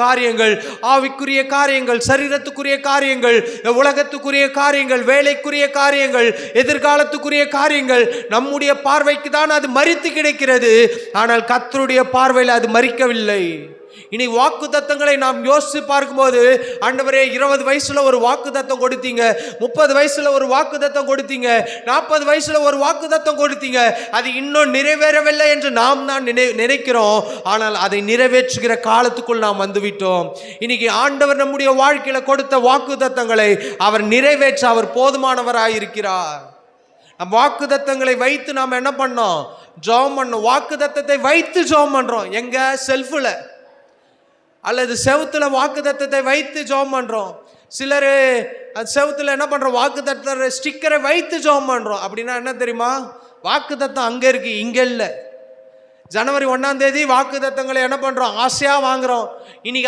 காரியங்கள், ஆவிக்குரிய காரியங்கள், சரீரத்துக்குரிய காரியங்கள், உலகத்துக்குரிய காரியங்கள், வேலைக்குரிய காரியங்கள், எதிர்காலத்துக்குரிய காரியங்கள் நம்முடைய பார்வைக்கு தான் அது மரித்து கிடைக்கிறது. ஆனால் கர்த்தருடைய பார்வையில் அது மரிக்கவில்லை. இனி வாக்குத்தத்தங்களை நாம் யோசித்து பார்க்கும்போது, ஆண்டவரே 20 வயசுல ஒரு வாக்குத்தத்தம் கொடுத்தீங்க, 30 வயசுல ஒரு வாக்குத்தத்தம் கொடுத்தீங்க, 40 வயசுல ஒரு வாக்குத்தத்தம் கொடுத்தீங்க, அது இன்னும் நிறைவேறவில்லை என்று நாம் தான் நினைக்கிறோம். ஆனால் அதை நிறைவேற்றுகிற காலத்துக்குள் நாம் வந்துவிட்டோம். இன்னைக்கு ஆண்டவர் நம்முடைய வாழ்க்கையில கொடுத்த வாக்குத்தத்தங்களை அவர் நிறைவேற்ற அவர் போதுமானவராயிருக்கிறார். நம் வாக்குத்தத்தங்களை வைத்து நாம் என்ன பண்ணோம்? ஜெபம் பண்ணோம். வாக்குத்தத்தத்தை வைத்து ஜெபம் பண்றோம். எங்க? செல்ஃபில் அல்லது செவுத்துல வாக்குத்தத்தத்தை வைத்து ஜெபம் பண்றோம். சிலர் செவுத்துல என்ன பண்றோம்? வாக்குத்தத்த ஸ்டிக்கரை வைத்து ஜெபம் பண்றோம். அப்படின்னா என்ன தெரியுமா? வாக்குத்தத்தம் அங்க இருக்கு, இங்க இல்லை. ஜனவரி 1ஆம் தேதி வாக்குத்தத்தங்களை என்ன பண்றோம்? ஆசையா வாங்குறோம். இன்னைக்கு